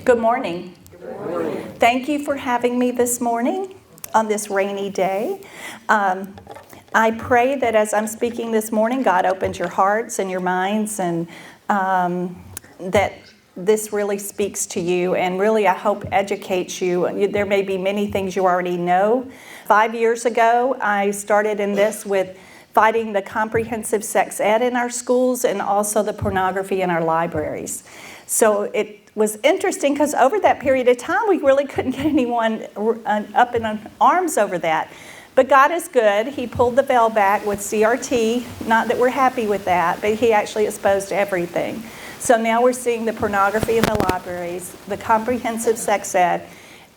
Good morning. Good morning. Thank you for having me this morning on this rainy day. I pray that as I'm speaking this morning, God opens your hearts and your minds, and that this really speaks to you and really, I hope, educates you. There may be many things you already know. 5 years ago, I started in this with fighting the comprehensive sex ed in our schools and also the pornography in our libraries. So it was interesting because over that period of time, we really couldn't get anyone up in arms over that. But God is good. He pulled the veil back with CRT. Not that we're happy with that, but He actually exposed everything. So now we're seeing the pornography in the libraries, the comprehensive sex ed,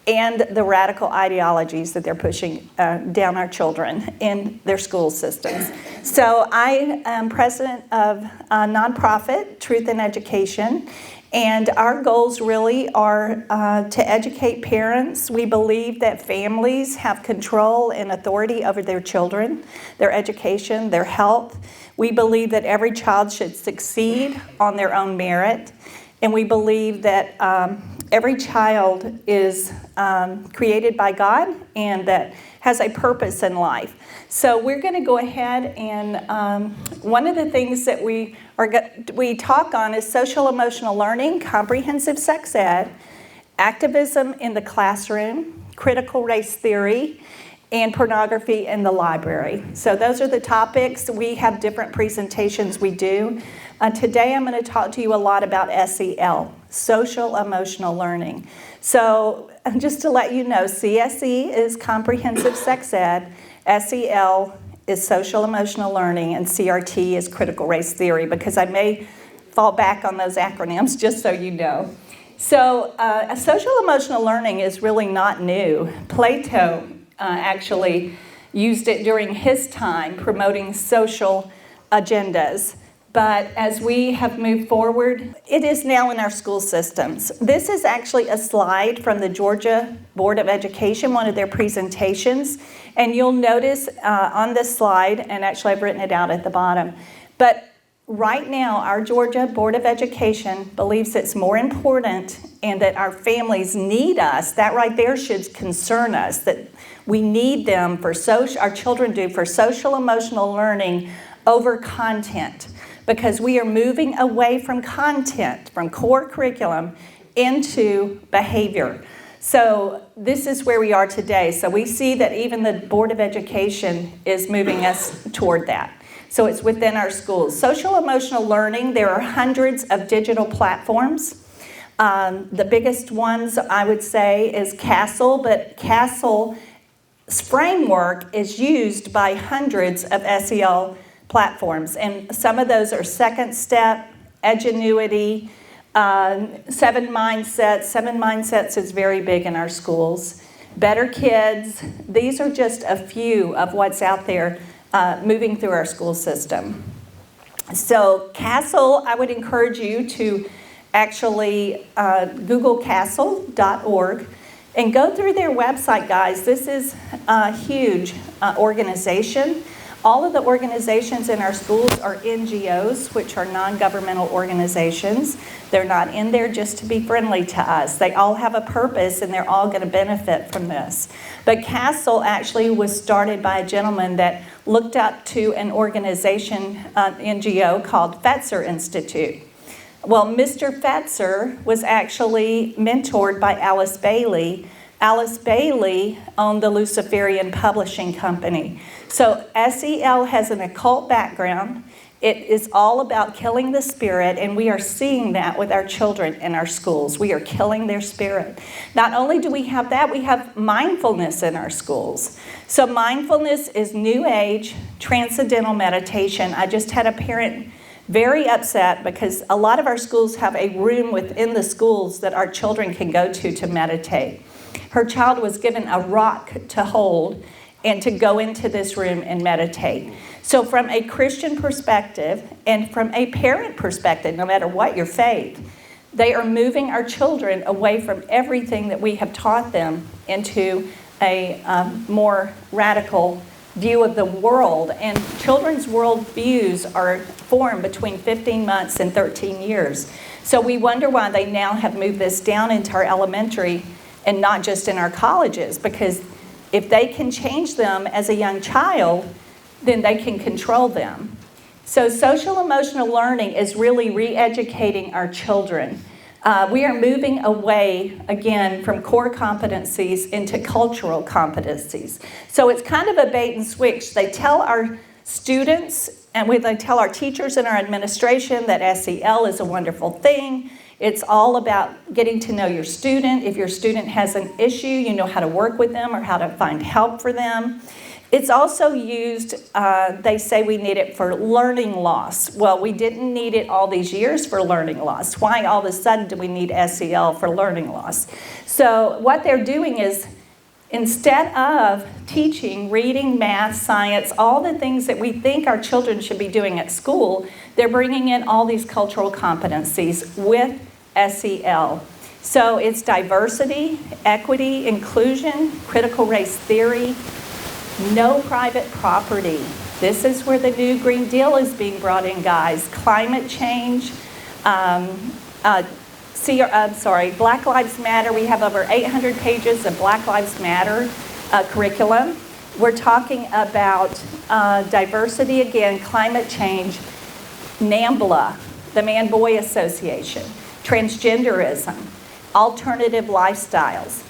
and the radical ideologies that they're pushing down our children in their school systems. So I am president of a nonprofit, Truth in Education, and our goals really are to educate parents. We believe that families have control and authority over their children, their education, their health. We believe that every child should succeed on their own merit, and we believe that every child is created by God and that has a purpose in life. So we're going to go ahead and one of the things that we talk on is social emotional learning, comprehensive sex ed, activism in the classroom, critical race theory, and pornography in the library. So those are the topics. We have different presentations we do. Today I'm going to talk to you a lot about SEL, social emotional learning. So just to let you know, CSE is comprehensive sex ed, SEL is social emotional learning, and CRT is critical race theory, because I may fall back on those acronyms just so you know. So social emotional learning is really not new. Plato actually used it during his time promoting social agendas. But as we have moved forward, it is now in our school systems. This is actually a slide from the Georgia Board of Education, one of their presentations. And you'll notice on this slide, and actually I've written it out at the bottom, but right now our Georgia Board of Education believes it's more important and that our families need us. That right there should concern us, that we need them for our children do for social emotional learning over content. Because we are moving away from content, from core curriculum, into behavior. So this is where we are today. So we see that even the Board of Education is moving us toward that. So it's within our schools. Social emotional learning, there are hundreds of digital platforms. The biggest ones, I would say, is CASEL, but CASEL's framework is used by hundreds of SEL platforms, and some of those are Second Step, Edgenuity, Seven Mindsets. Seven Mindsets is very big in our schools. Better Kids. These are just a few of what's out there moving through our school system. So CASEL, I would encourage you to actually Google CASEL.org and go through their website, guys. This is a huge organization. All of the organizations in our schools are NGOs, which are non-governmental organizations. They're not in there just to be friendly to us. They all have a purpose, and they're all going to benefit from this. But CASEL actually was started by a gentleman that looked up to an organization, NGO, called Fetzer Institute. Well, Mr. Fetzer was actually mentored by Alice Bailey. Alice Bailey owned the Luciferian Publishing Company. So SEL has an occult background. It is all about killing the spirit, and we are seeing that with our children in our schools. We are killing their spirit. Not only do we have that, we have mindfulness in our schools. So mindfulness is New Age, transcendental meditation. I just had a parent very upset because a lot of our schools have a room within the schools that our children can go to meditate. Her child was given a rock to hold and to go into this room and meditate. So from a Christian perspective and from a parent perspective, no matter what your faith, they are moving our children away from everything that we have taught them into a more radical view of the world. And children's world views are formed between 15 months and 13 years. So we wonder why they now have moved this down into our elementary and not just in our colleges, because if they can change them as a young child, then they can control them. So social emotional learning is really re-educating our children. We are moving away, again, from core competencies into cultural competencies. So it's kind of a bait and switch. They tell our students, and they tell our teachers and our administration that SEL is a wonderful thing. It's all about getting to know your student. If your student has an issue, you know how to work with them or how to find help for them. It's also used, they say we need it for learning loss. Well, we didn't need it all these years for learning loss. Why all of a sudden do we need SEL for learning loss? So what they're doing is, instead of teaching reading, math, science, all the things that we think our children should be doing at school, they're bringing in all these cultural competencies with SEL. So it's diversity, equity, inclusion, critical race theory, no private property. This is where the new Green Deal is being brought in, guys. Climate change, Black Lives Matter. We have over 800 pages of Black Lives Matter curriculum. We're talking about diversity again, climate change, NAMBLA, the Man-Boy Association, transgenderism, alternative lifestyles,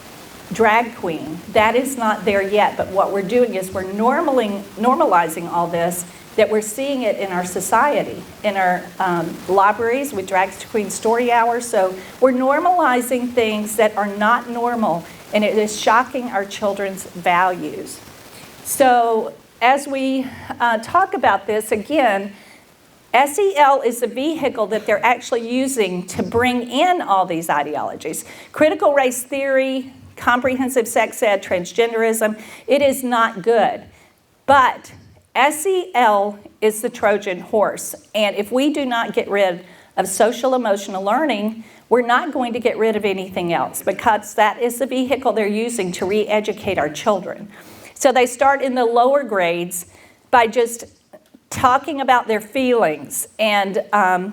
drag queen. That is not there yet, but what we're doing is we're normalizing all this, that we're seeing it in our society, in our libraries with Drag Queen Story Hour. So we're normalizing things that are not normal, and it is shocking our children's values. So as we talk about this, again, SEL is the vehicle that they're actually using to bring in all these ideologies. Critical race theory, comprehensive sex ed, transgenderism, it is not good. But SEL is the Trojan horse. And if we do not get rid of social emotional learning, we're not going to get rid of anything else, because that is the vehicle they're using to re-educate our children. So they start in the lower grades by just talking about their feelings and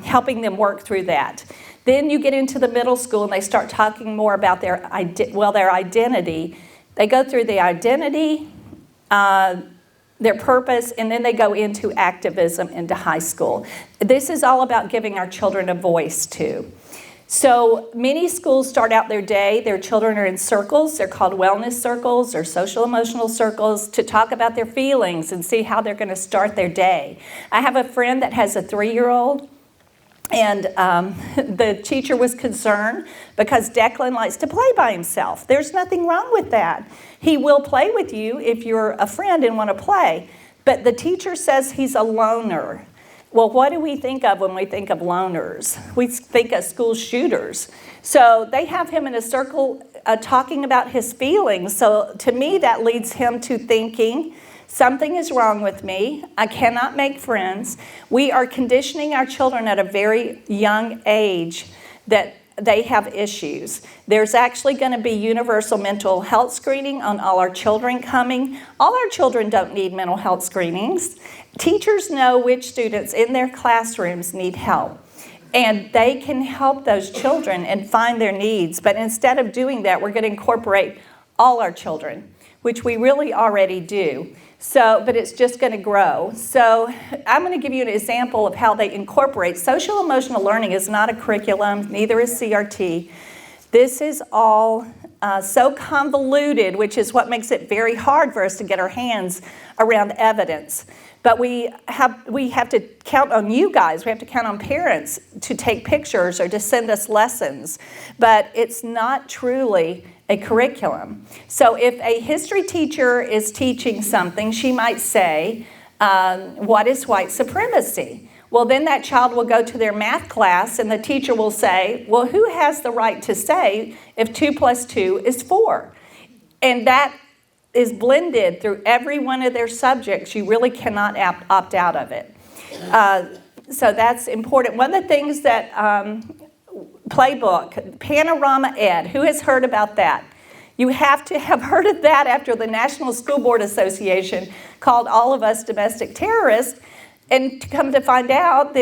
helping them work through that. Then you get into the middle school and they start talking more about their identity. They go through the identity, their purpose, and then they go into activism into high school. This is all about giving our children a voice too. So many schools start out their day, their children are in circles, they're called wellness circles or social emotional circles, to talk about their feelings and see how they're going to start their day. I have a friend that has a 3-year-old, and the teacher was concerned because Declan likes to play by himself. There's nothing wrong with that. He will play with you if you're a friend and want to play, but the teacher says he's a loner. Well, what do we think of when we think of loners? We think of school shooters. So they have him in a circle talking about his feelings. So to me, that leads him to thinking, something is wrong with me. I cannot make friends. We are conditioning our children at a very young age that they have issues. There's actually going to be universal mental health screening on all our children coming. All our children don't need mental health screenings. Teachers know which students in their classrooms need help, and they can help those children and find their needs. But instead of doing that, we're going to incorporate all our children, which we really already do. So, but it's just going to grow. So I'm going to give you an example of how they incorporate. Social emotional learning is not a curriculum, neither is CRT. This is all so convoluted, which is what makes it very hard for us to get our hands around evidence. But we have to count on you guys. We have to count on parents to take pictures or to send us lessons. But it's not truly a curriculum. So if a history teacher is teaching something, she might say, what is white supremacy? Well, then that child will go to their math class and the teacher will say, well, who has the right to say if 2 + 2 is 4? And that is blended through every one of their subjects. You really cannot opt out of it. So that's important. One of the things that Playbook, Panorama Ed, who has heard about that? You have to have heard of that after the National School Board Association called all of us domestic terrorists. And to come to find out,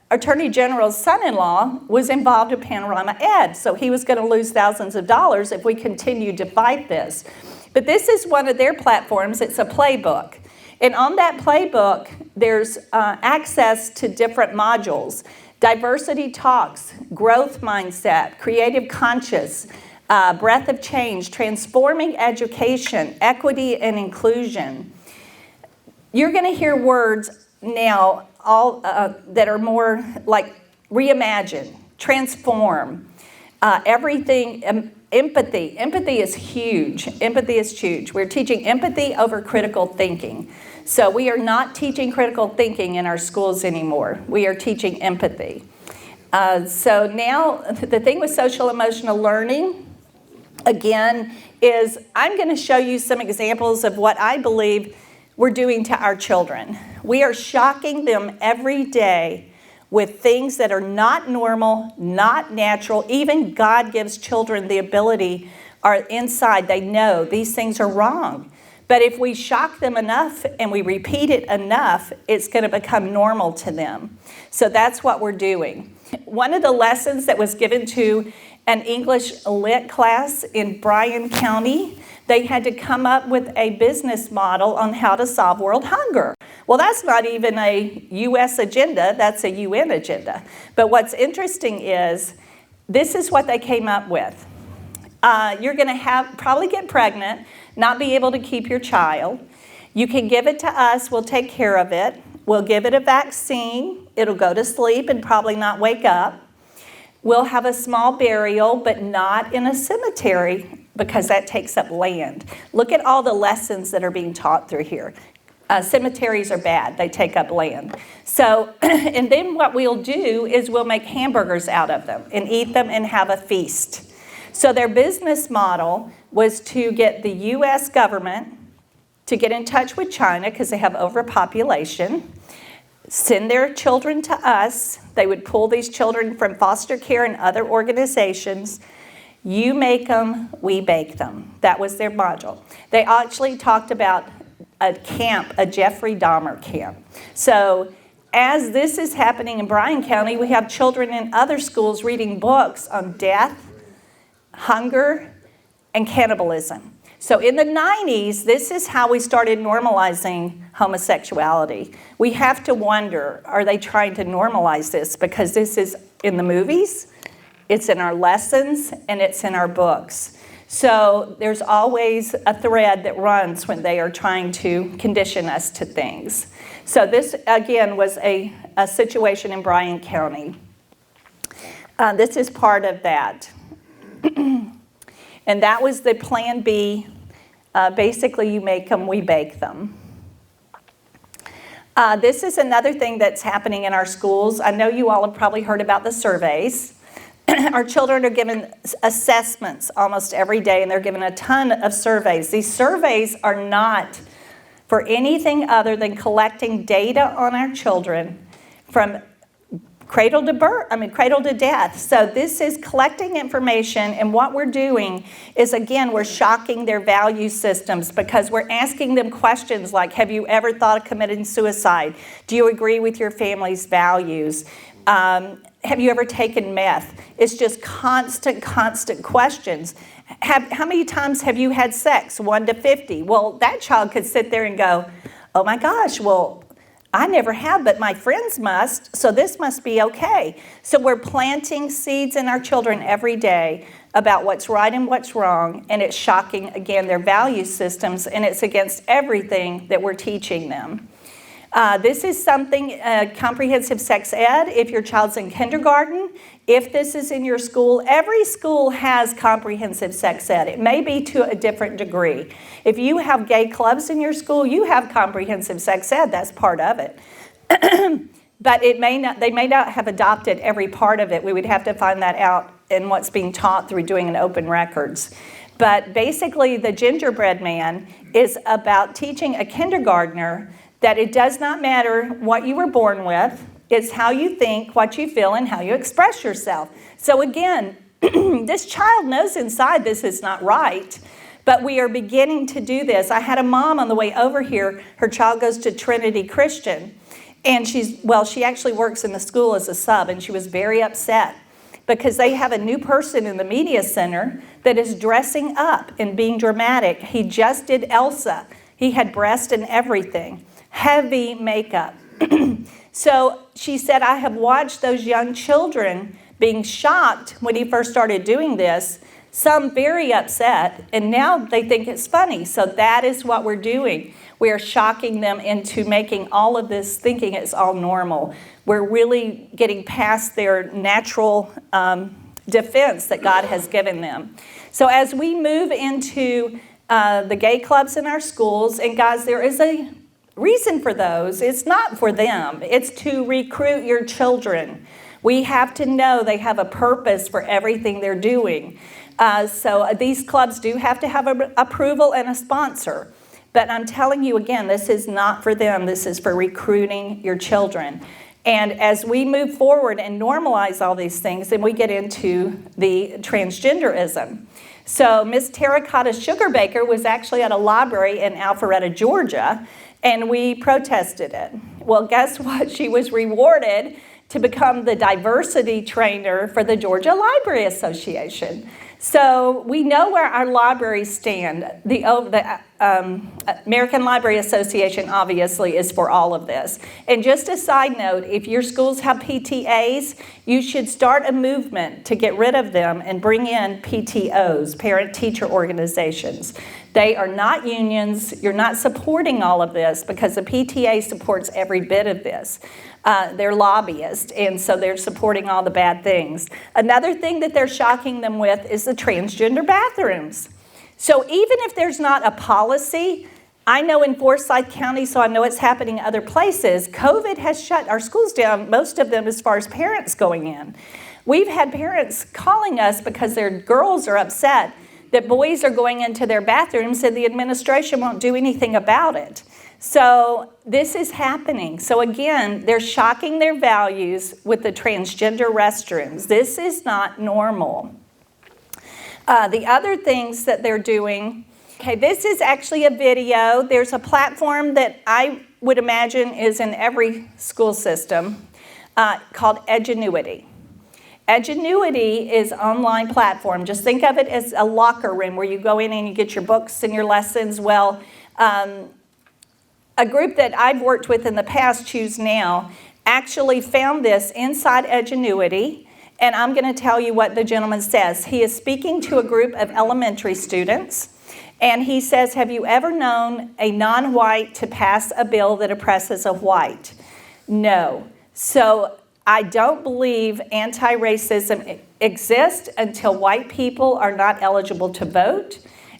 Attorney General's son-in-law was involved in Panorama Ed, so he was going to lose thousands of dollars if we continued to fight this. But this is one of their platforms. It's a playbook. And on that playbook, there's access to different modules: diversity talks, growth mindset, creative conscious, breath of change, transforming education, equity and inclusion. You're going to hear words now all that are more like reimagine, transform, everything. Empathy. Empathy is huge. Empathy is huge. We're teaching empathy over critical thinking. So we are not teaching critical thinking in our schools anymore. We are teaching empathy. So now the thing with social emotional learning, again, is I'm going to show you some examples of what I believe we're doing to our children. We are shocking them every day with things that are not normal, not natural. Even God gives children the ability, or inside they know these things are wrong. But if we shock them enough and we repeat it enough, it's going to become normal to them. So that's what we're doing. One of the lessons that was given to an English lit class in Bryan County, they had to come up with a business model on how to solve world hunger. Well, that's not even a U.S. agenda, that's a UN agenda. But what's interesting is, this is what they came up with. You're going to probably get pregnant, not be able to keep your child. You can give it to us, we'll take care of it. We'll give it a vaccine, it'll go to sleep and probably not wake up. We'll have a small burial, but not in a cemetery, because that takes up land. Look at all the lessons that are being taught through here. Cemeteries are bad, they take up land. So, and then what we'll do is we'll make hamburgers out of them and eat them and have a feast. So their business model was to get the U.S. government to get in touch with China, because they have overpopulation, send their children to us. They would pull these children from foster care and other organizations. You make them, we bake them. That was their module. They actually talked about a camp, a Jeffrey Dahmer camp. So as this is happening in Bryan County, we have children in other schools reading books on death, hunger, and cannibalism. So in the 90s, this is how we started normalizing homosexuality. We have to wonder, are they trying to normalize this? Because this is in the movies, it's in our lessons, and it's in our books. So there's always a thread that runs when they are trying to condition us to things. So this, again, was a situation in Bryan County. This is part of that. And that was the Plan B. Basically, you make them, we bake them. This is another thing that's happening in our schools. I know you all have probably heard about the surveys. Our children are given assessments almost every day, and they're given a ton of surveys. These surveys are not for anything other than collecting data on our children from cradle to death. So this is collecting information, and what we're doing is, again, we're shocking their value systems, because we're asking them questions like, have you ever thought of committing suicide? Do you agree with your family's values? Have you ever taken meth? It's just constant questions. How many times have you had sex? 1 to 50. Well, that child could sit there and go, oh my gosh, well, I never have, but my friends must, so this must be okay. So we're planting seeds in our children every day about what's right and what's wrong, and it's shocking, again, their value systems, and it's against everything that we're teaching them. This is something, comprehensive sex ed, if your child's in kindergarten, if this is in your school, every school has comprehensive sex ed. It may be to a different degree. If you have gay clubs in your school, you have comprehensive sex ed, that's part of it. But they may not have adopted every part of it. We would have to find that out in what's being taught through doing an open records. But basically, the gingerbread man is about teaching a kindergartner that it does not matter what you were born with, it's how you think, what you feel, and how you express yourself. So again, this child knows inside this is not right, but we are beginning to do this. I had a mom on the way over here, her child goes to Trinity Christian, And she actually works in the school as a sub, and she was very upset because they have a new person in the media center that is dressing up and being dramatic. He just did Elsa. He had breast and everything, heavy makeup. So she said, I have watched those young children being shocked when he first started doing this, some very upset, and now they think it's funny. So that is what we're doing. We are shocking them into making all of this, thinking it's all normal. We're really getting past their natural defense that God has given them. So as we move into the gay clubs in our schools, and guys, there is a reason for those. It's not for them. It's to recruit your children. We have to know they have a purpose for everything they're doing. So these clubs do have to have an approval and a sponsor. But I'm telling you again, this is not for them. This is for recruiting your children. And as we move forward and normalize all these things, then we get into the transgenderism. So Miss Terracotta Sugarbaker was actually at a library in Alpharetta, Georgia, and we protested it. Well, guess what? She was rewarded to become the diversity trainer for the Georgia Library Association. So we know where our libraries stand. The American Library Association obviously is for all of this. And just a side note, if your schools have PTAs, you should start a movement to get rid of them and bring in PTOs, parent-teacher organizations. They are not unions. You're not supporting all of this because the PTA supports every bit of this. They're lobbyists, and so they're supporting all the bad things. Another thing that they're shocking them with is the transgender bathrooms. So even if there's not a policy, I know in Forsyth County, so I know it's happening other places, COVID has shut our schools down, most of them as far as parents going in. We've had parents calling us because their girls are upset that boys are going into their bathrooms and the administration won't do anything about it. So this is happening. So again, they're shocking their values with the transgender restrooms. This is not normal. The other things that they're doing, okay, this is actually a video. There's a platform that I would imagine is in every school system called Edgenuity. Edgenuity is an online platform. Just think of it as a locker room where you go in and you get your books and your lessons. Well, a group that I've worked with in the past, Choose Now, actually found this inside Edgenuity, and I'm going to tell you what the gentleman says. He is speaking to a group of elementary students, and he says, have you ever known a non-white to pass a bill that oppresses a white? No. So I don't believe anti-racism exists until white people are not eligible to vote.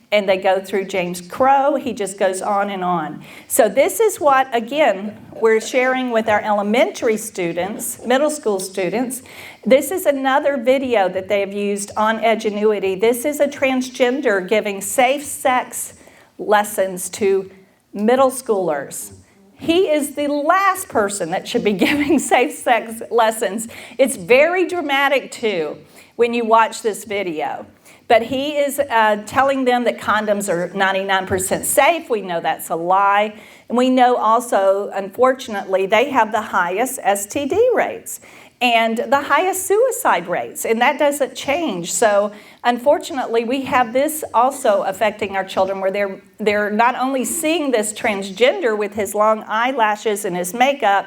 And they go through James Crow. He just goes on and on. So this is what, again, we're sharing with our elementary students, middle school students. This is another video that they have used on Edgenuity. This is a transgender giving safe sex lessons to middle schoolers. He is the last person that should be giving safe sex lessons. It's very dramatic, too, when you watch this video. But he is telling them that condoms are 99% safe. We know that's a lie. And we know also, unfortunately, they have the highest STD rates and the highest suicide rates, and that doesn't change. So unfortunately, we have this also affecting our children where they're not only seeing this transgender with his long eyelashes and his makeup,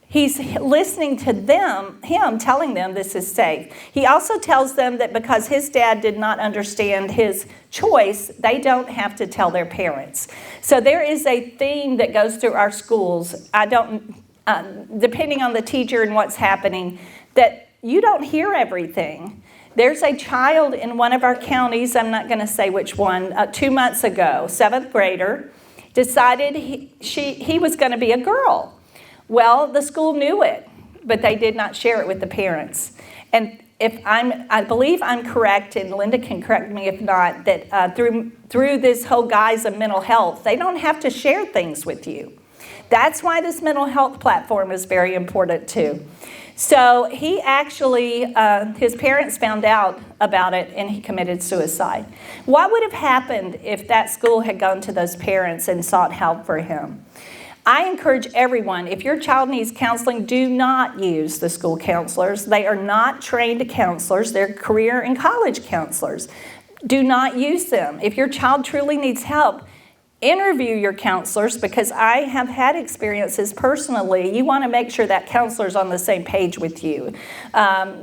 he's listening to him telling them this is safe. He also tells them that because his dad did not understand his choice, they don't have to tell their parents. So there is a theme that goes through our schools. Depending on the teacher and what's happening, that you don't hear everything. There's a child in one of our counties, I'm not going to say which one, 2 months ago, 7th grader, decided he was going to be a girl. Well, the school knew it, but they did not share it with the parents. And I believe I'm correct, and Linda can correct me if not, that through this whole guise of mental health, they don't have to share things with you. That's why this mental health platform is very important too. So he actually, his parents found out about it and he committed suicide. What would have happened if that school had gone to those parents and sought help for him? I encourage everyone, if your child needs counseling, do not use the school counselors. They are not trained counselors. They're career and college counselors. Do not use them. If your child truly needs help, interview your counselors, because I have had experiences personally. You want to make sure that counselor's on the same page with you,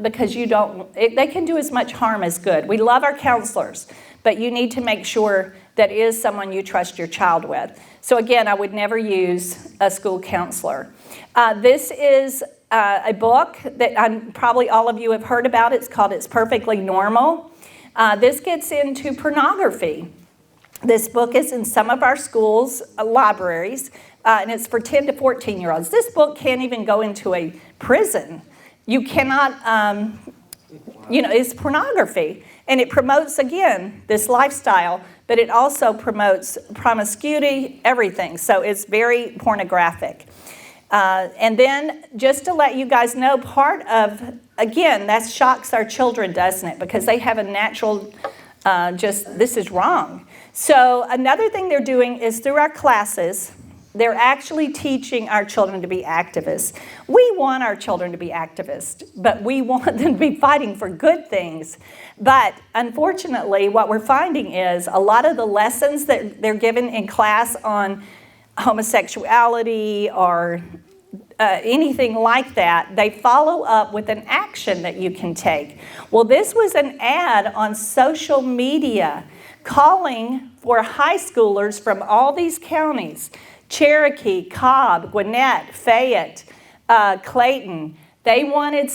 because they can do as much harm as good. We love our counselors, but you need to make sure that is someone you trust your child with. So again, I would never use a school counselor. This is a book that probably all of you have heard about. It's called It's Perfectly Normal. This gets into pornography. This book is in some of our schools' libraries, and it's for 10 to 14-year-olds. This book can't even go into a prison. You cannot, it's pornography. And it promotes, again, this lifestyle, but it also promotes promiscuity, everything. So it's very pornographic. And then just to let you guys know, part of, again, that shocks our children, doesn't it? Because they have a natural, this is wrong. So another thing they're doing is through our classes, they're actually teaching our children to be activists. We want our children to be activists, but we want them to be fighting for good things. But unfortunately, what we're finding is a lot of the lessons that they're given in class on homosexuality or anything like that, they follow up with an action that you can take. Well, this was an ad on social media calling for high schoolers from all these counties, Cherokee, Cobb, Gwinnett, Fayette, Clayton. They wanted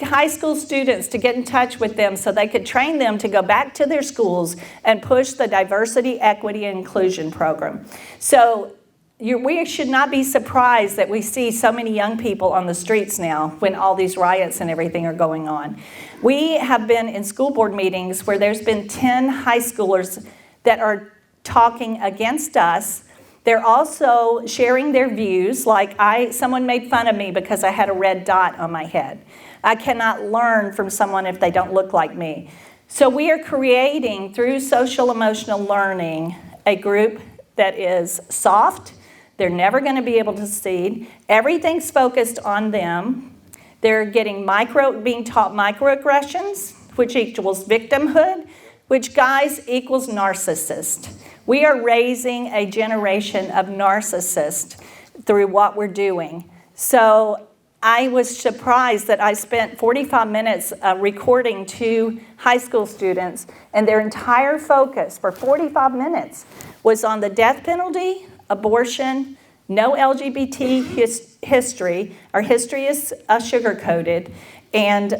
high school students to get in touch with them so they could train them to go back to their schools and push the diversity, equity, and inclusion program. So we should not be surprised that we see so many young people on the streets now when all these riots and everything are going on. We have been in school board meetings where there's been 10 high schoolers that are talking against us. They're also sharing their views, like someone made fun of me because I had a red dot on my head. I cannot learn from someone if they don't look like me. So we are creating, through social emotional learning, a group that is soft. They're never going to be able to succeed. Everything's focused on them. They're being taught microaggressions, which equals victimhood, which, guys, equals narcissist. We are raising a generation of narcissists through what we're doing. So I was surprised that I spent 45 minutes recording 2 high school students, and their entire focus for 45 minutes was on the death penalty, abortion, no LGBT history. Our history is sugar-coated, and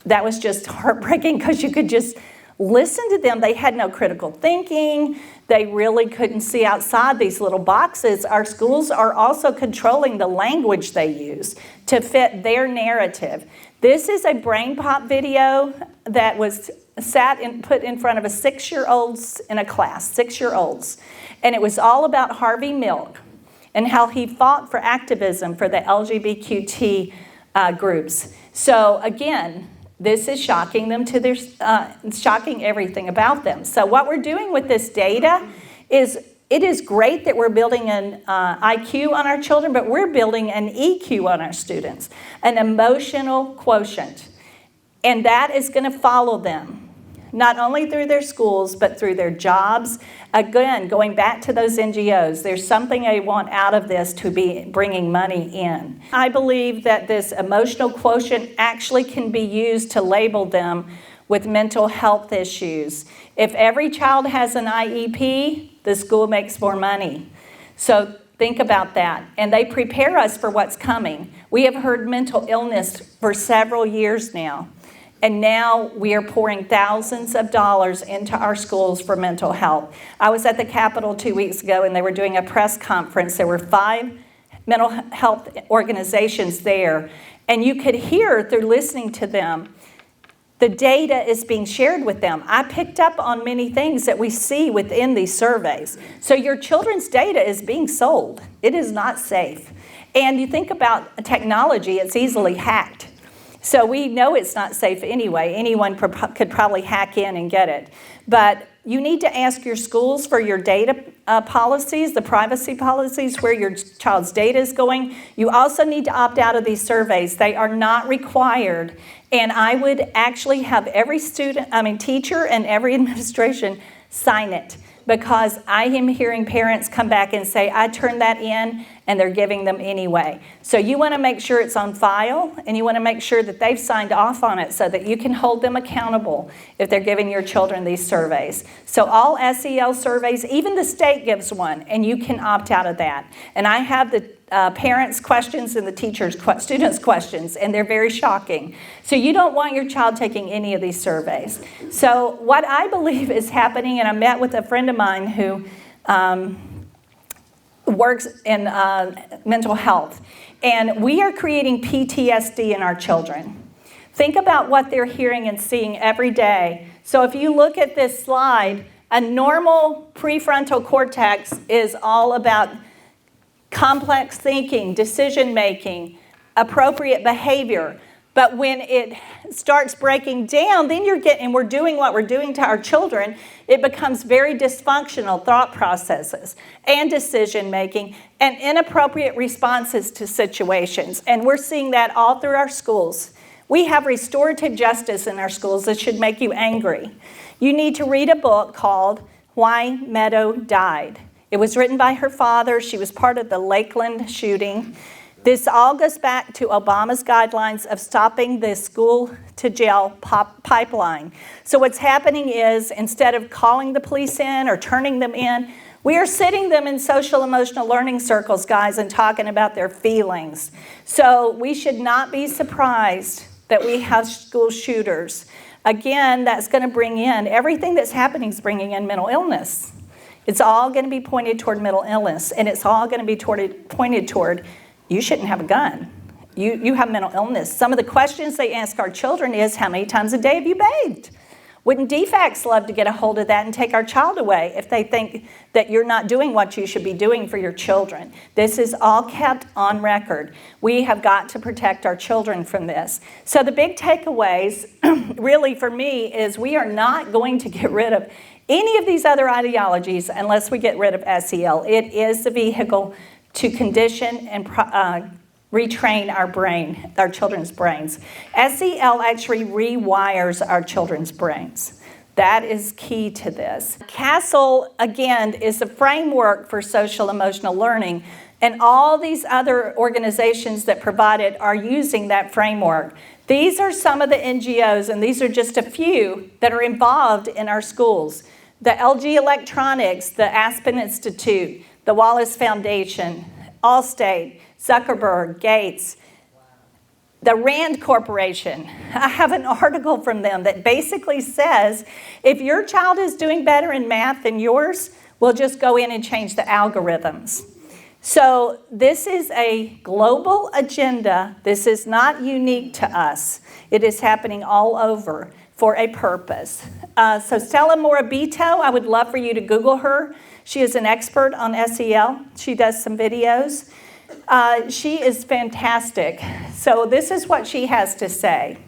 that was just heartbreaking because you could just listen to them. They had no critical thinking. They really couldn't see outside these little boxes. Our schools are also controlling the language they use to fit their narrative. This is a Brain Pop video that was put in front of a 6-year-olds in a class, 6-year-olds. And it was all about Harvey Milk and how he fought for activism for the LGBTQ groups. So again, this is shocking them to shocking everything about them. So what we're doing with this data is, it is great that we're building an IQ on our children, but we're building an EQ on our students, an emotional quotient. And that is going to follow them, not only through their schools, but through their jobs. Again, going back to those NGOs, there's something they want out of this to be bringing money in. I believe that this emotional quotient actually can be used to label them with mental health issues. If every child has an IEP, the school makes more money. So think about that. And they prepare us for what's coming. We have heard mental illness for several years now. And now we are pouring thousands of dollars into our schools for mental health. I was at the Capitol 2 weeks ago, and they were doing a press conference. There were 5 mental health organizations there. And you could hear through listening to them, the data is being shared with them. I picked up on many things that we see within these surveys. So your children's data is being sold. It is not safe. And you think about technology, it's easily hacked. So we know it's not safe anyway. Anyone could probably hack in and get it. But you need to ask your schools for your data policies, the privacy policies, where your child's data is going. You also need to opt out of these surveys. They are not required. And I would actually have every teacher and every administration sign it, because I am hearing parents come back and say, I turned that in and they're giving them anyway. So you want to make sure it's on file, and you want to make sure that they've signed off on it so that you can hold them accountable if they're giving your children these surveys. So all SEL surveys, even the state gives one, and you can opt out of that. And I have the parents' questions and the students' questions, and they're very shocking. So you don't want your child taking any of these surveys. So what I believe is happening, and I met with a friend of mine who works in mental health, and we are creating PTSD in our children. Think about what they're hearing and seeing every day. So if you look at this slide, a normal prefrontal cortex is all about complex thinking, decision making, appropriate behavior. But when it starts breaking down, then we're doing what we're doing to our children, it becomes very dysfunctional thought processes and decision making and inappropriate responses to situations. And we're seeing that all through our schools. We have restorative justice in our schools that should make you angry. You need to read a book called Why Meadow Died. It was written by her father. She was part of the Lakeland shooting. This all goes back to Obama's guidelines of stopping the school-to-jail pipeline. So what's happening is, instead of calling the police in or turning them in, we are sitting them in social emotional learning circles, guys, and talking about their feelings. So we should not be surprised that we have school shooters. Again, that's going to bring in, everything that's happening is bringing in mental illness. It's all going to be pointed toward mental illness, and it's all going to be pointed toward, you shouldn't have a gun. You have mental illness. Some of the questions they ask our children is, how many times a day have you bathed? Wouldn't DFACS love to get a hold of that and take our child away if they think that you're not doing what you should be doing for your children? This is all kept on record. We have got to protect our children from this. So the big takeaways, really for me, is we are not going to get rid of any of these other ideologies unless we get rid of SEL. It is the vehicle to condition and retrain our children's brains. SEL actually rewires our children's brains. That is key to this. CASEL, again, is a framework for social emotional learning, and all these other organizations that provide it are using that framework. These are some of the NGOs, and these are just a few that are involved in our schools. The LG Electronics, the Aspen Institute, the Wallace Foundation, Allstate, Zuckerberg, Gates, the Rand Corporation. I have an article from them that basically says, if your child is doing better in math than yours, we'll just go in and change the algorithms. So this is a global agenda. This is not unique to us. It is happening all over for a purpose. So Stella Morabito, I would love for you to Google her. She is an expert on SEL. She does some videos. She is fantastic. So this is what she has to say.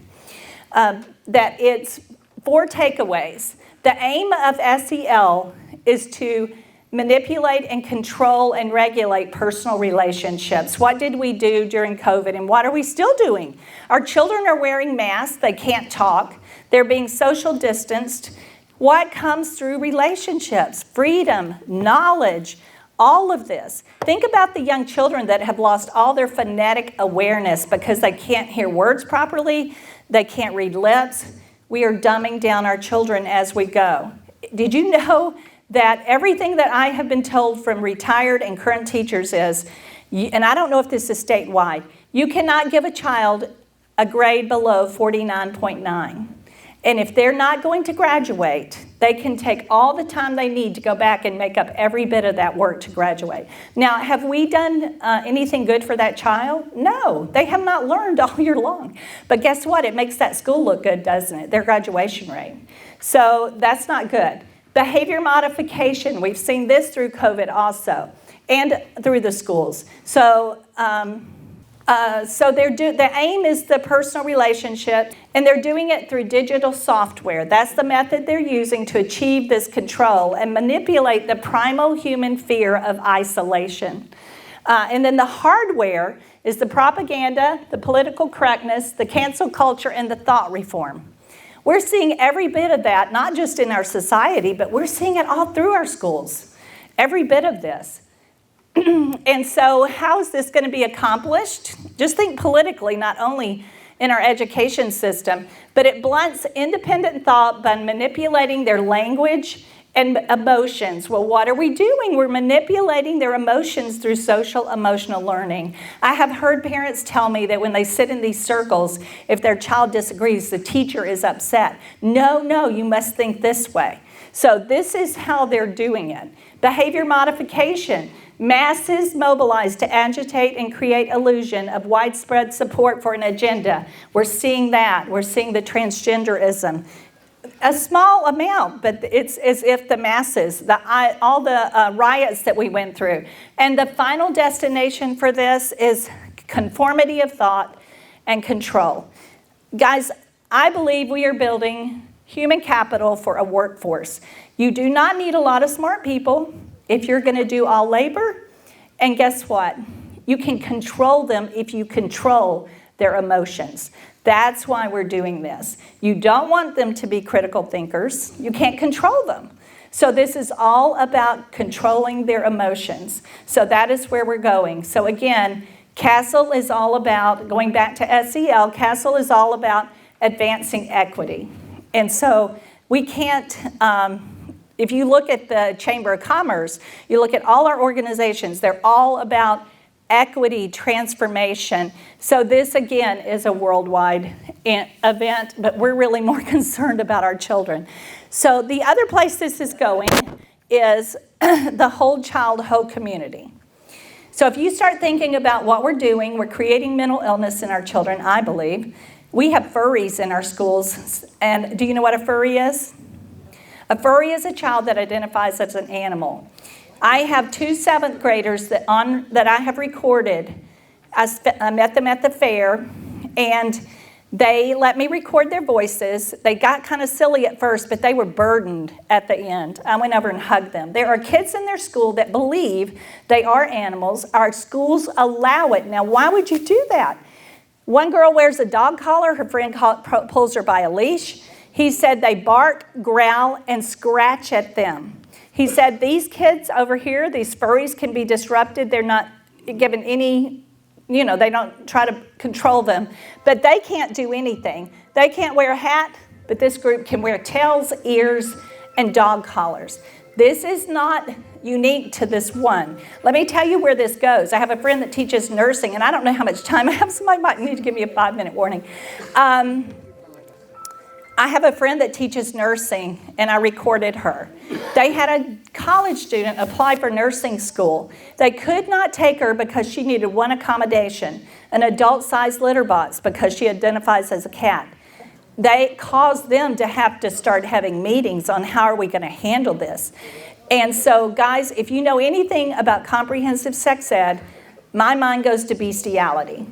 That it's 4 takeaways. The aim of SEL is to manipulate and control and regulate personal relationships. What did we do during COVID, and what are we still doing? Our children are wearing masks. They can't talk. They're being social distanced. What comes through relationships? Freedom, knowledge, all of this. Think about the young children that have lost all their phonetic awareness because they can't hear words properly. They can't read lips. We are dumbing down our children as we go. Did you know that everything that I have been told from retired and current teachers is, and I don't know if this is statewide, you cannot give a child a grade below 49.9. And if they're not going to graduate, they can take all the time they need to go back and make up every bit of that work to graduate. Now, have we done anything good for that child? No, they have not learned all year long. But guess what? It makes that school look good, doesn't it? Their graduation rate. So that's not good. Behavior modification, we've seen this through COVID also, and through the schools. So So the aim is the personal relationship, and they're doing it through digital software. That's the method they're using to achieve this control and manipulate the primal human fear of isolation. And then the hardware is the propaganda, the political correctness, the cancel culture, and the thought reform. We're seeing every bit of that, not just in our society, but we're seeing it all through our schools. Every bit of this. And so how is this going to be accomplished? Just think politically, not only in our education system, but it blunts independent thought by manipulating their language and emotions. Well, what are we doing? We're manipulating their emotions through social emotional learning. I have heard parents tell me that when they sit in these circles, if their child disagrees, the teacher is upset. No, you must think this way. So this is how they're doing it. Behavior modification. Masses mobilized to agitate and create illusion of widespread support for an agenda. We're seeing that. We're seeing the transgenderism. A small amount, but it's as if the masses, all the riots that we went through. And the final destination for this is conformity of thought and control. Guys, I believe we are building human capital for a workforce. You do not need a lot of smart people if you're going to do all labor. And guess what? You can control them if you control their emotions. That's why we're doing this. You don't want them to be critical thinkers. You can't control them. So this is all about controlling their emotions. So that is where we're going. So again, CASEL is all about, going back to SEL, CASEL is all about advancing equity. And so we can't, if you look at the Chamber of Commerce, you look at all our organizations, they're all about equity transformation. So this, again, is a worldwide event, but we're really more concerned about our children. So the other place this is going is the whole child, whole community. So if you start thinking about what we're doing, we're creating mental illness in our children, I believe. We have furries in our schools, and do you know what a furry is? A furry is a child that identifies as an animal. I have 2 7th graders that I have recorded. I met them at the fair, and they let me record their voices. They got kind of silly at first, but they were burdened at the end. I went over and hugged them. There are kids in their school that believe they are animals. Our schools allow it. Now, why would you do that? One girl wears a dog collar. Her friend pulls her by a leash. He said they bark, growl, and scratch at them. He said these kids over here, these furries, can be disrupted. They're not given any, they don't try to control them. But they can't do anything. They can't wear a hat, but this group can wear tails, ears, and dog collars. This is not unique to this one. Let me tell you where this goes. I have a friend that teaches nursing, and I don't know how much time I have. Somebody might need to give me a 5-minute warning. I have a friend that teaches nursing, and I recorded her. They had a college student apply for nursing school. They could not take her because she needed one accommodation, an adult-sized litter box, because she identifies as a cat. They caused them to have to start having meetings on how are we going to handle this. And so, guys, if you know anything about comprehensive sex ed, my mind goes to bestiality.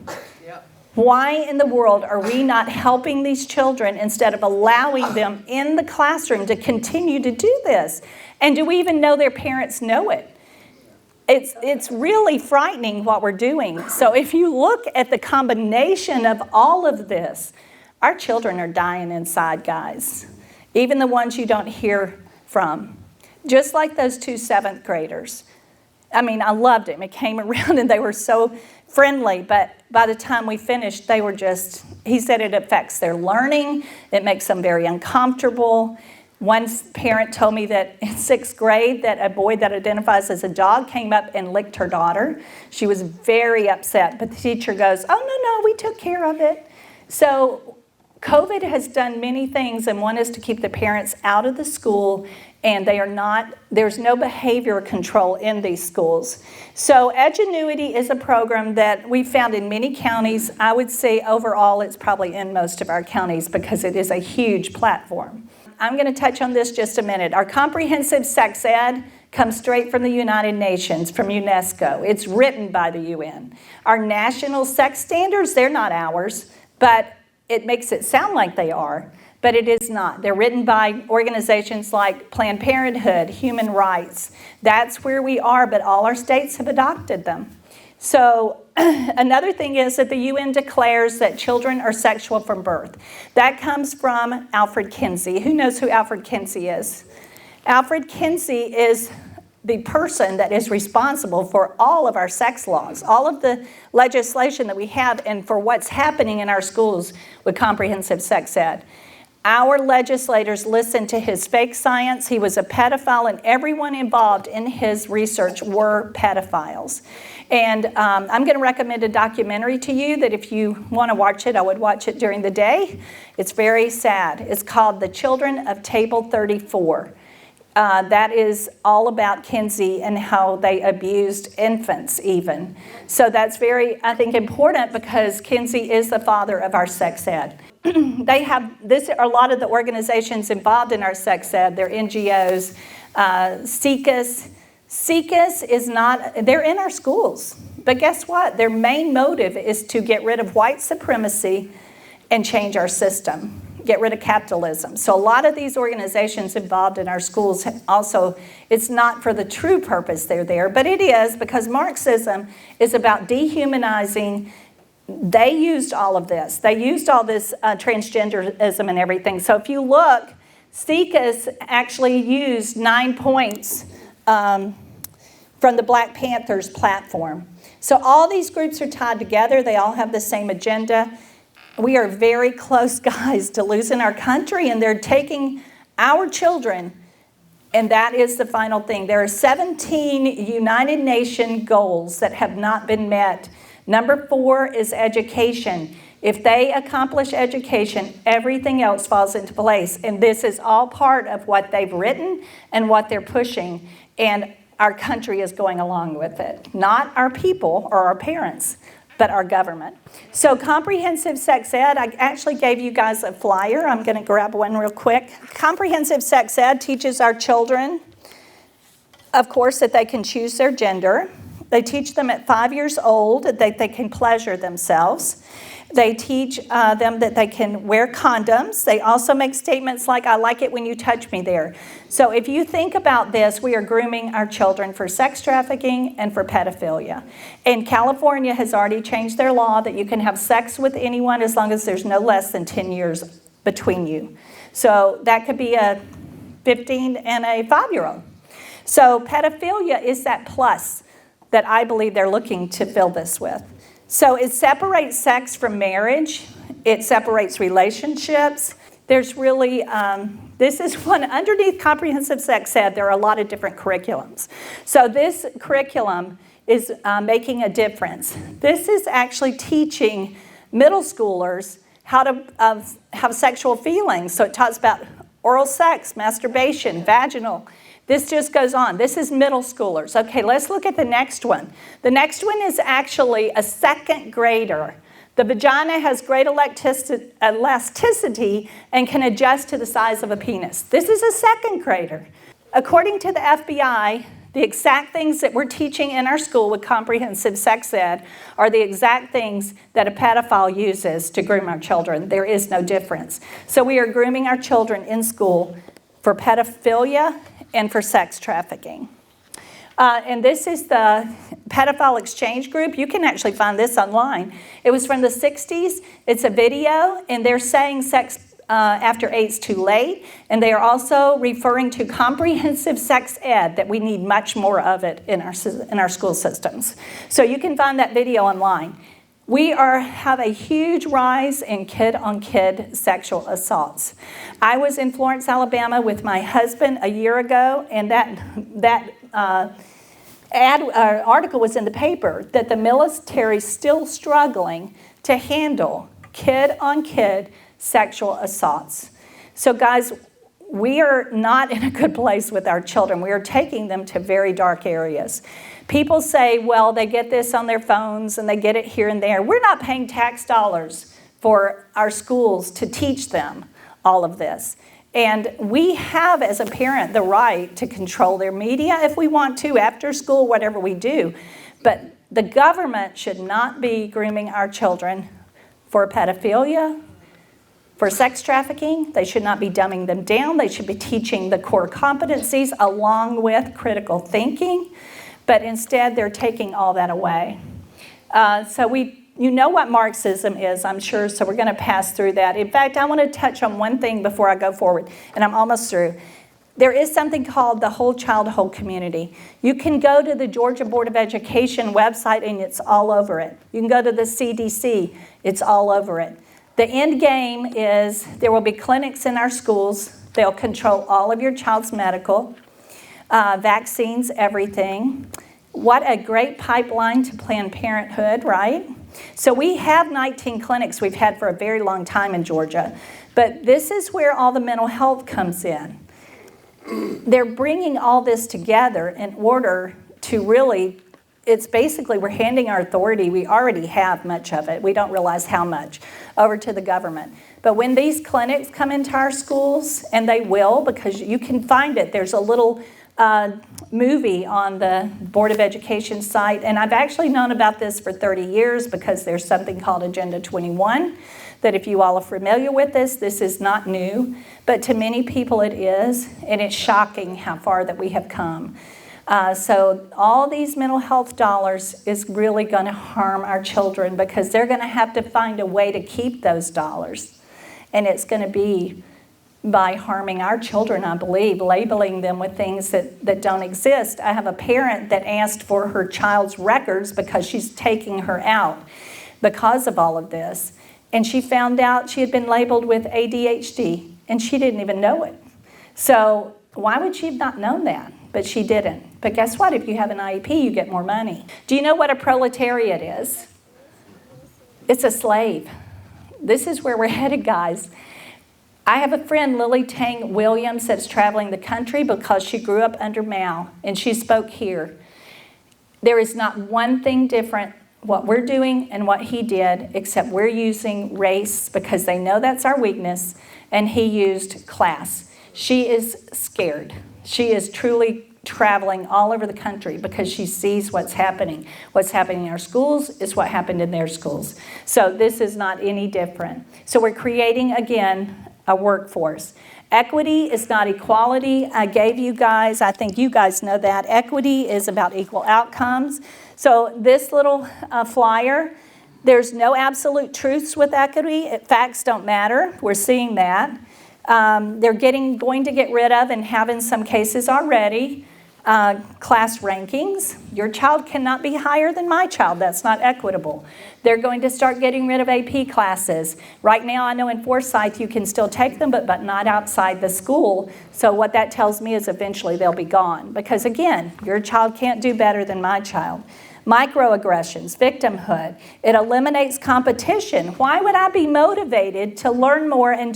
Why in the world are we not helping these children instead of allowing them in the classroom to continue to do this? And do we even know their parents know it? It's really frightening what we're doing. So if you look at the combination of all of this, our children are dying inside, guys. Even the ones you don't hear from. Just like those 2 7th graders. I mean, I loved it. It came around and they were so friendly, but by the time we finished, they were just, he said it affects their learning. It makes them very uncomfortable. One parent told me that in 6th grade that a boy that identifies as a dog came up and licked her daughter. She was very upset, but the teacher goes, oh, no, we took care of it. So COVID has done many things, and one is to keep the parents out of the school, and there's no behavior control in these schools. So Edgenuity is a program that we found in many counties. I would say overall it's probably in most of our counties because it is a huge platform. I'm going to touch on this just a minute. Our comprehensive sex ed comes straight from the United Nations, from UNESCO. It's written by the UN. Our national sex standards, they're not ours, but it makes it sound like they are, but it is not. They're written by organizations like Planned Parenthood, Human Rights. That's where we are, but all our states have adopted them. So another thing is that the UN declares that children are sexual from birth. That comes from Alfred Kinsey. Who knows who Alfred Kinsey is? Alfred Kinsey is the person that is responsible for all of our sex laws, all of the legislation that we have, and for what's happening in our schools with comprehensive sex ed. Our legislators listened to his fake science. He was a pedophile, and everyone involved in his research were pedophiles. And I'm going to recommend a documentary to you that if you want to watch it, I would watch it during the day. It's very sad. It's called The Children of Table 34. That is all about Kinsey and how they abused infants even. So that's very, I think, important because Kinsey is the father of our sex ed. They have, this are a lot of the organizations involved in our sex ed. They're NGOs. SIECUS. SIECUS is not, they're in our schools. But guess what? Their main motive is to get rid of white supremacy and change our system. Get rid of capitalism. So a lot of these organizations involved in our schools also, it's not for the true purpose they're there, but it is because Marxism is about dehumanizing. They used all of this. They used all this transgenderism and everything. So if you look, SIECUS actually used 9 points from the Black Panthers platform. So all these groups are tied together. They all have the same agenda. We are very close, guys, to losing our country, and they're taking our children, and that is the final thing. There are 17 United Nations goals that have not been met. Number 4 is education. If they accomplish education, everything else falls into place, and this is all part of what they've written and what they're pushing, and our country is going along with it. Not our people or our parents, but our government. So comprehensive sex ed, I actually gave you guys a flyer. I'm going to grab one real quick. Comprehensive sex ed teaches our children, of course, that they can choose their gender. They teach them at 5 years old that they can pleasure themselves. They teach them that they can wear condoms. They also make statements like, I like it when you touch me there. So if you think about this, we are grooming our children for sex trafficking and for pedophilia. And California has already changed their law that you can have sex with anyone as long as there's no less than 10 years between you. So that could be a 15 and a 5-year-old. So pedophilia is that plus that I believe they're looking to fill this with. So it separates sex from marriage. It separates relationships. There's really, this is one, underneath comprehensive sex ed, there are a lot of different curriculums. So this curriculum is making a difference. This is actually teaching middle schoolers how to have sexual feelings. So it talks about oral sex, masturbation, vaginal. This just goes on. This is middle schoolers. Okay, let's look at the next one. The next one is actually a second grader. The vagina has great elasticity and can adjust to the size of a penis. This is a second grader. According to the FBI, the exact things that we're teaching in our school with comprehensive sex ed are the exact things that a pedophile uses to groom our children. There is no difference. So we are grooming our children in school for pedophilia and for sex trafficking. And this is the Pedophile Exchange Group. You can actually find this online. It was from the 60s. It's a video, and they're saying sex after 8 is too late. And they are also referring to comprehensive sex ed, that we need much more of it in our school systems. So you can find that video online. We have a huge rise in kid-on-kid sexual assaults. I was in Florence, Alabama with my husband a year ago, and that article was in the paper that the military is still struggling to handle kid-on-kid sexual assaults. So guys, we are not in a good place with our children. We are taking them to very dark areas. People say, well, they get this on their phones and they get it here and there. We're not paying tax dollars for our schools to teach them all of this. And we have, as a parent, the right to control their media if we want to, after school, whatever we do. But the government should not be grooming our children for pedophilia, for sex trafficking. They should not be dumbing them down. They should be teaching the core competencies along with critical thinking. But instead, they're taking all that away. You know what Marxism is, I'm sure, so we're going to pass through that. In fact, I want to touch on one thing before I go forward, and I'm almost through. There is something called the Whole Child, Whole Community. You can go to the Georgia Board of Education website, and it's all over it. You can go to the CDC, it's all over it. The end game is there will be clinics in our schools. They'll control all of your child's medical, vaccines, everything. What a great pipeline to Planned Parenthood, right? So we have 19 clinics we've had for a very long time in Georgia. But this is where all the mental health comes in. They're bringing all this together in order to really, it's basically we're handing our authority, we already have much of it, we don't realize how much, over to the government. But when these clinics come into our schools, and they will, because you can find it, there's a little movie on the Board of Education site, and I've actually known about this for 30 years because there's something called Agenda 21, that if you all are familiar with this is not new, but to many people it is, and it's shocking how far that we have come. So all these mental health dollars is really going to harm our children because they're going to have to find a way to keep those dollars, and it's going to be by harming our children, I believe, labeling them with things that don't exist. I have a parent that asked for her child's records because she's taking her out because of all of this. And she found out she had been labeled with ADHD, and she didn't even know it. So why would she have not known that? But she didn't. But guess what? If you have an IEP, you get more money. Do you know what a proletariat is? It's a slave. This is where we're headed, guys. I have a friend, Lily Tang Williams, that's traveling the country because she grew up under Mao, and she spoke here. There is not one thing different what we're doing and what he did, except we're using race because they know that's our weakness, and he used class. She is scared. She is truly traveling all over the country because she sees what's happening. What's happening in our schools is what happened in their schools. So this is not any different. So we're creating, again, a workforce. Equity is not equality. I gave you guys, I think you guys know that. Equity is about equal outcomes. So this little flyer, there's no absolute truths with equity. Facts don't matter. We're seeing that. They're going to get rid of and have in some cases already class rankings. Your child cannot be higher than my child. That's not equitable. They're going to start getting rid of AP classes. Right now, I know in Forsyth you can still take them, but not outside the school. So what that tells me is eventually they'll be gone. Because again, your child can't do better than my child. Microaggressions, victimhood. It eliminates competition. Why would I be motivated to learn more and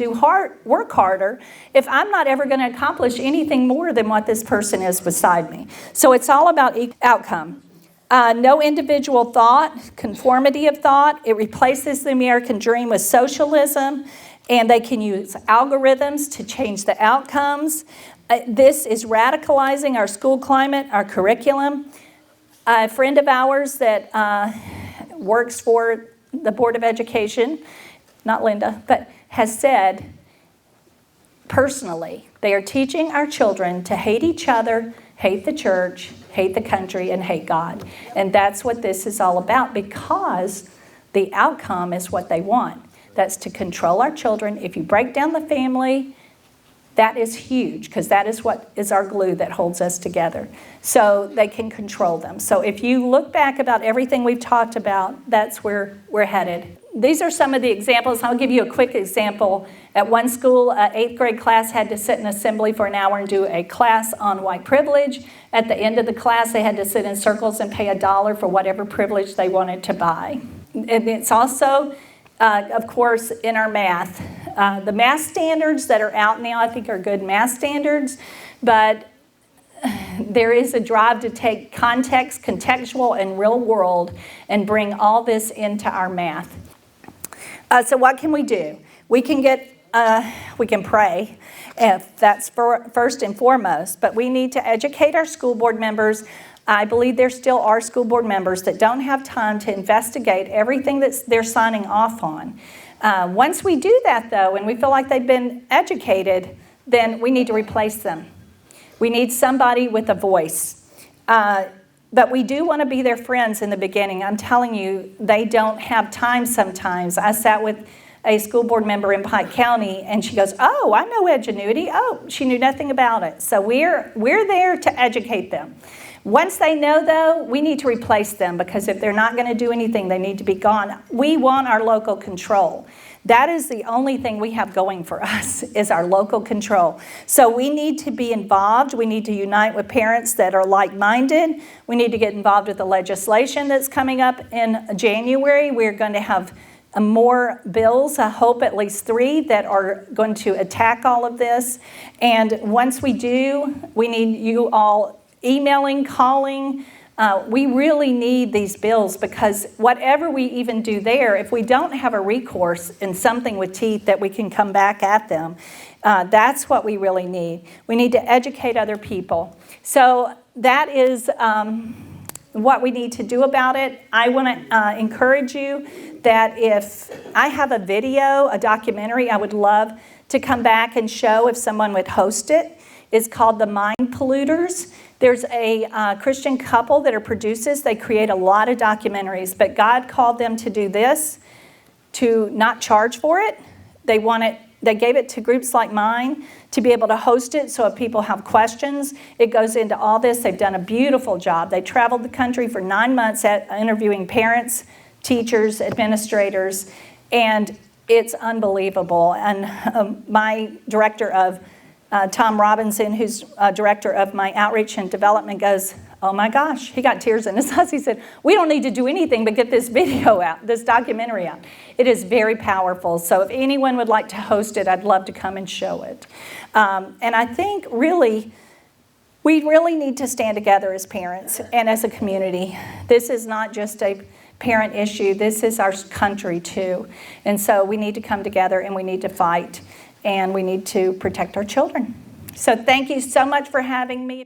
work harder if I'm not ever going to accomplish anything more than what this person is beside me? So it's all about outcome. No individual thought, conformity of thought. It replaces the American dream with socialism, and they can use algorithms to change the outcomes. This is radicalizing our school climate, our curriculum. A friend of ours that works for the Board of Education, not Linda, but has said personally, they are teaching our children to hate each other, hate the church, hate the country, and hate God. And that's what this is all about because the outcome is what they want. That's to control our children. If you break down the family, that is huge because that is what is our glue that holds us together. So they can control them. So if you look back about everything we've talked about, that's where we're headed. These are some of the examples. I'll give you a quick example. At one school, an 8th grade class had to sit in assembly for an hour and do a class on white privilege. At the end of the class, they had to sit in circles and pay $1 for whatever privilege they wanted to buy. And it's also, of course, in our math. The math standards that are out now, I think, are good math standards, but there is a drive to take context, contextual, and real world and bring all this into our math. So what can we do? We can get we can pray if that's first and foremost, but we need to educate our school board members. I believe there still are school board members that don't have time to investigate everything that they're signing off on. Once we do that, though, and we feel like they've been educated, then we need to replace them. We need somebody with a voice. But we do want to be their friends in the beginning. I'm telling you, they don't have time sometimes. I sat with a school board member in Pike County, and she goes, "Oh, I know Edgenuity." Oh, she knew nothing about it. So we're there to educate them. Once they know, though, we need to replace them, because if they're not going to do anything, they need to be gone. We want our local control. That is the only thing we have going for us, is our local control. So we need to be involved. We need to unite with parents that are like-minded. We need to get involved with the legislation that's coming up in January. We're going to have more bills, I hope at least 3, that are going to attack all of this. And once we do, we need you all emailing, calling. We really need these bills, because whatever we even do there, if we don't have a recourse in something with teeth that we can come back at them, that's what we really need. We need to educate other people. So that is what we need to do about it. I want to encourage you that if I have a video, a documentary, I would love to come back and show if someone would host it. It's called The Mind Polluters. There's a Christian couple that are producers. They create a lot of documentaries, but God called them to do this, to not charge for it. They gave it to groups like mine to be able to host it, so if people have questions, it goes into all this. They've done a beautiful job. They traveled the country for 9 months interviewing parents, teachers, administrators, and it's unbelievable. And my director of Tom Robinson, who's director of my outreach and development, goes, "Oh my gosh," he got tears in his eyes. He said, "We don't need to do anything but get this video out, this documentary out." It is very powerful. So if anyone would like to host it, I'd love to come and show it. And I think really, we really need to stand together as parents and as a community. This is not just a parent issue. This is our country too. And so we need to come together and we need to fight. And we need to protect our children. So thank you so much for having me.